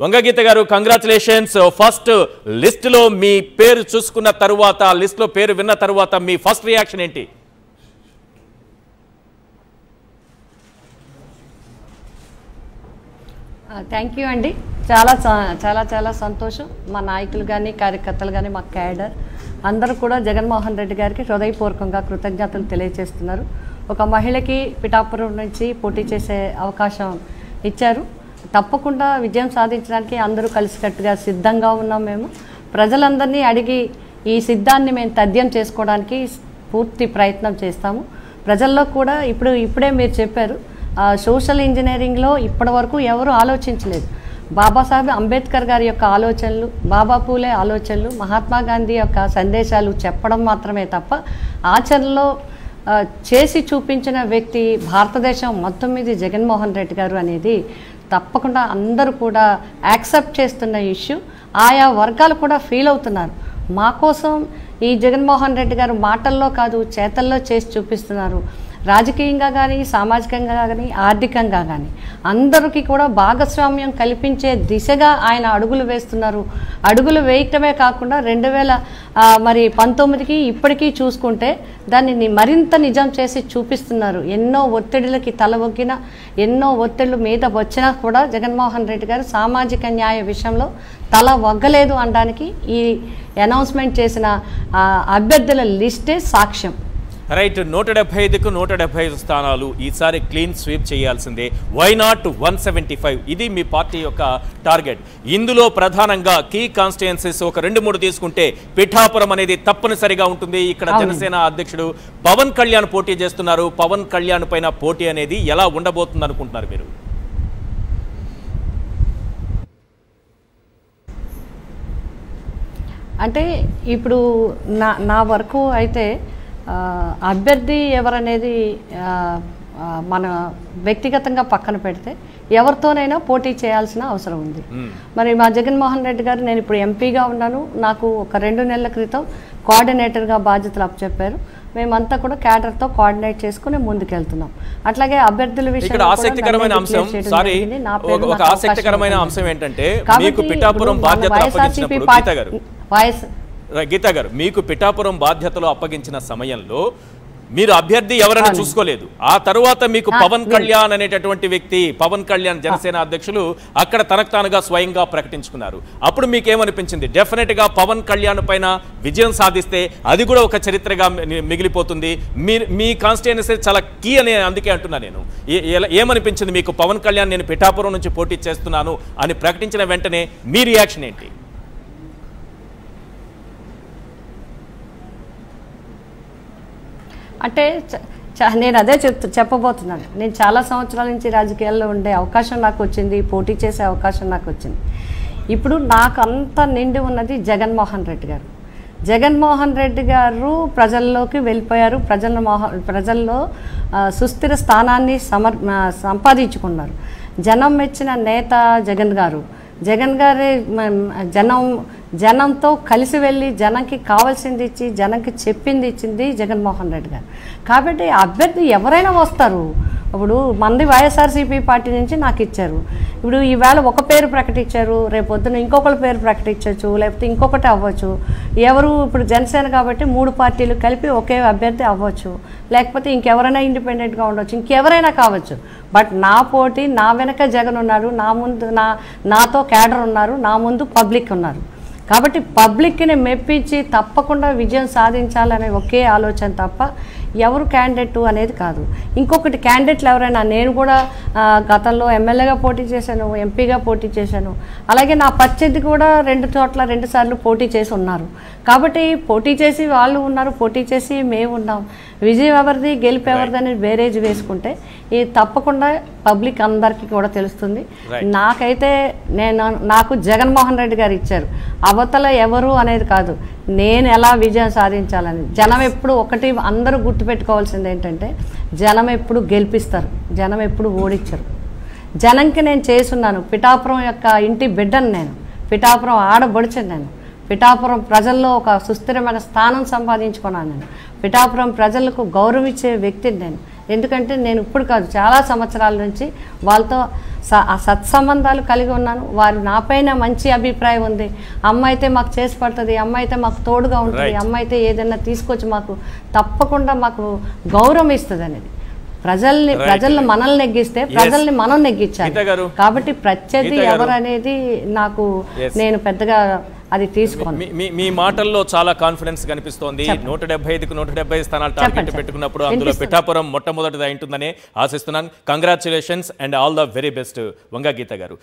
వంగగీత గారు congratulations. First list లో మీ పేరు చూసుకున్న తరువాత, లిస్ట్ లో పేరు విన్న తరువాత మీ ఫస్ట్ రియాక్షన్ ఏంటి? థ్యాంక్ యూ అండి. చాలా చాలా చాలా సంతోషం. మా నాయకులు కానీ కార్యకర్తలు కానీ మా క్యాడర్ అందరూ కూడా జగన్మోహన్ రెడ్డి గారికి హృదయపూర్వకంగా కృతజ్ఞతలు తెలియజేస్తున్నారు. ఒక మహిళకి పిఠాపురం నుంచి పోటీ చేసే అవకాశం ఇచ్చారు. తప్పకుండా విజయం సాధించడానికి అందరూ కలిసికట్టుగా సిద్ధంగా ఉన్నాం. మేము ప్రజలందరినీ అడిగి ఈ సిద్ధాన్ని మేము తథ్యం చేసుకోవడానికి పూర్తి ప్రయత్నం చేస్తాము. ప్రజల్లో కూడా ఇప్పుడే మీరు చెప్పారు, సోషల్ ఇంజనీరింగ్లో ఇప్పటి వరకు ఎవరు ఆలోచించలేదు. బాబాసాహెబ్ అంబేద్కర్ గారి యొక్క ఆలోచనలు, బాబా పూలే ఆలోచనలు, మహాత్మా గాంధీ యొక్క సందేశాలు చెప్పడం మాత్రమే తప్ప ఆచరణలో చేసి చూపించిన వ్యక్తి భారతదేశం మొత్తం మీద జగన్మోహన్ రెడ్డి గారు అనేది తప్పకుండా అందరూ కూడా యాక్సెప్ట్ చేస్తున్న ఇష్యూ. ఆయా వర్గాలు కూడా ఫీల్ అవుతున్నారు. మా కోసం ఈ జగన్మోహన్ రెడ్డి గారు మాటల్లో కాదు చేతల్లో చేసి చూపిస్తున్నారు. రాజకీయంగా కానీ, సామాజికంగా కానీ, ఆర్థికంగా కానీ అందరికీ కూడా భాగస్వామ్యం కల్పించే దిశగా ఆయన అడుగులు వేస్తున్నారు. అడుగులు వేయటమే కాకుండా 2019కి ఇప్పటికీ చూసుకుంటే దాన్ని మరింత నిజం చేసి చూపిస్తున్నారు. ఎన్నో ఒత్తిడులకి తలవొగ్గిన, ఎన్నో ఒత్తిళ్లు మీద వచ్చినా కూడా జగన్మోహన్ రెడ్డి గారు సామాజిక న్యాయ విషయంలో తల వగ్గలేదు అనడానికి ఈ అనౌన్స్మెంట్ చేసిన అభ్యర్థుల లిస్టే సాక్ష్యం. రైట్, 175కు 175 స్థానాలు ఈసారి క్లీన్ స్వీప్ చేయాల్సిందే. Why not 175? ఇది మీ పార్టీ యొక్క టార్గెట్. ఇందులో ప్రధానంగా కీ కాన్స్టిట్యుయెన్సీస్ ఒక 2-3 తీసుకుంటే పిఠాపురం అనేది తప్పనిసరిగా ఉంటుంది. ఇక్కడ జనసేన అధ్యక్షుడు పవన్ కళ్యాణ్ పోటీ చేస్తున్నారు. పవన్ కళ్యాణ్ పైన పోటీ అనేది ఎలా ఉండబోతుంది అనుకుంటున్నారు మీరు? అంటే ఇప్పుడు నా వరకు అయితే అభ్యర్థి ఎవరనేది మన వ్యక్తిగతంగా పక్కన పెడితే ఎవరితోనైనా పోటీ చేయాల్సిన అవసరం ఉంది. మరి మా జగన్మోహన్ రెడ్డి గారు, నేను ఇప్పుడు ఎంపీగా ఉన్నాను, నాకు ఒక 2 నెలల క్రితం కోఆర్డినేటర్గా బాధ్యతలు అప్పచెప్పారు. మేమంతా కూడా క్యాడర్తో కోఆర్డినేట్ చేసుకుని ముందుకెళ్తున్నాం. అట్లాగే అభ్యర్థుల విషయంలో ఆసక్తికరమైన అంశం ఏంటంటే, మీకు పిఠాపురం బాధ్యతలు అప్పగించినప్పుడు గీతా గారు, మీకు పిఠాపురం బాధ్యతలు అప్పగించిన సమయంలో మీరు అభ్యర్థి ఎవరైనా చూసుకోలేదు. ఆ తర్వాత మీకు పవన్ కళ్యాణ్ అనేటటువంటి వ్యక్తి, పవన్ కళ్యాణ్ జనసేన అధ్యక్షులు అక్కడ తనకు తానుగా స్వయంగా ప్రకటించుకున్నారు. అప్పుడు మీకేమనిపించింది? డెఫినెట్ గా పవన్ కళ్యాణ్ పైన విజయం సాధిస్తే అది కూడా ఒక చరిత్రగా మిగిలిపోతుంది. మీ కాన్స్టిట్యుయెన్సీ చాలా కీ అని అందుకే అంటున్నా నేను. ఏమనిపించింది మీకు పవన్ కళ్యాణ్ నేను పిఠాపురం నుంచి పోటీ చేస్తున్నాను అని ప్రకటించిన వెంటనే మీ రియాక్షన్ ఏంటి? అంటే నేను అదే చెప్పబోతున్నాను. నేను చాలా సంవత్సరాల నుంచి రాజకీయాల్లో ఉండే అవకాశం నాకు వచ్చింది, పోటీ చేసే అవకాశం నాకు వచ్చింది. ఇప్పుడు నాకు అంత నిండి ఉన్నది జగన్మోహన్ రెడ్డి గారు. జగన్మోహన్ రెడ్డి గారు ప్రజల్లోకి వెళ్ళిపోయారు. ప్రజల్లో సుస్థిర స్థానాన్ని సంపాదించుకున్నారు. జనం మెచ్చిన నేత జగన్ గారు. జగన్ గారే జనంతో కలిసి వెళ్ళి జనంకి కావాల్సింది ఇచ్చి జనంకి చెప్పింది ఇచ్చింది జగన్మోహన్ రెడ్డి గారు. కాబట్టి అభ్యర్థి ఎవరైనా వస్తారు. ఇప్పుడు మంది వైఎస్ఆర్సీపీ పార్టీ నుంచి నాకు ఇచ్చారు. ఇప్పుడు ఈవేళ ఒక పేరు ప్రకటించారు, రేపొద్దున ఇంకొకరి పేరు ప్రకటించవచ్చు, లేకపోతే ఇంకొకటి అవ్వచ్చు. ఎవరు ఇప్పుడు జనసేన కాబట్టి 3 పార్టీలు కలిపి ఒకే అభ్యర్థి అవ్వచ్చు, లేకపోతే ఇంకెవరైనా ఇండిపెండెంట్గా ఉండవచ్చు, ఇంకెవరైనా కావచ్చు. బట్ నా పోటీ, నా వెనక జగన్ ఉన్నారు, నా ముందు నాతో క్యాడర్ ఉన్నారు, నా ముందు పబ్లిక్ ఉన్నారు. కాబట్టి పబ్లిక్ని మెప్పించి తప్పకుండా విజయం సాధించాలనే ఒకే ఆలోచన తప్ప ఎవరు క్యాండిడేట్ అనేది కాదు. ఇంకొకటి క్యాండిడేట్లు ఎవరైనా, నేను కూడా గతంలో ఎమ్మెల్యేగా పోటీ చేశాను, ఎంపీగా పోటీ చేశాను. అలాగే నా ప్రత్యర్థి కూడా 2 చోట్ల 2 సార్లు పోటీ చేసి ఉన్నారు. కాబట్టి పోటీ చేసి వాళ్ళు ఉన్నారు, పోటీ చేసి మేము ఉన్నాం. విజయం ఎవరిది, గెలుపు ఎవరిదని బేరేజ్ వేసుకుంటే ఇది తప్పకుండా పబ్లిక్ అందరికీ కూడా తెలుస్తుంది. నాకైతే నాకు జగన్మోహన్ రెడ్డి గారు ఇచ్చారు. అవతల ఎవరు అనేది కాదు, నేను ఎలా విజయం సాధించాలని. జనం ఎప్పుడు ఒకటి అందరూ గుర్తుపెట్టుకోవాల్సింది ఏంటంటే, జనం ఎప్పుడు గెలిపిస్తారు, జనం ఎప్పుడు ఓడించరు. జనంకి నేను చేసున్నాను. పిఠాపురం యొక్క ఇంటి బిడ్డను నేను, పిఠాపురం ఆడబడుచను నేను, పిఠాపురం ప్రజల్లో ఒక సుస్థిరమైన స్థానం సంపాదించుకున్నాను నేను, పిఠాపురం ప్రజలకు గౌరవించే వ్యక్తిని నేను. ఎందుకంటే నేను ఇప్పుడు కాదు, చాలా సంవత్సరాల నుంచి వాళ్ళతో సత్సంబంధాలు కలిగి ఉన్నాను. వారు నాపైన మంచి అభిప్రాయం ఉంది. అమ్మ అయితే మాకు చేసి పడుతుంది, అమ్మ అయితే మాకు తోడుగా ఉంటుంది, అమ్మ అయితే ఏదైనా తీసుకొచ్చి మాకు తప్పకుండా మాకు గౌరవం ఇస్తుంది అనేది. ప్రజల్ని మనల్ని నెగ్గిస్తే ప్రజల్ని మనం నెగ్గించాలి. కాబట్టి ప్రత్యర్థి ఎవరు అనేది నాకు నేను పెద్దగా అది తీసుకోండి. మీ మాటల్లో చాలా కాన్ఫిడెన్స్ కనిపిస్తోంది. 175కు 170 స్థానాలు టార్గెట్ పెట్టుకున్నప్పుడు అందులో పిఠాపురం మొట్టమొదటిది ఉంటుందని ఆశిస్తున్నాను. Congratulations and all the very best Vanga Geetha గారు.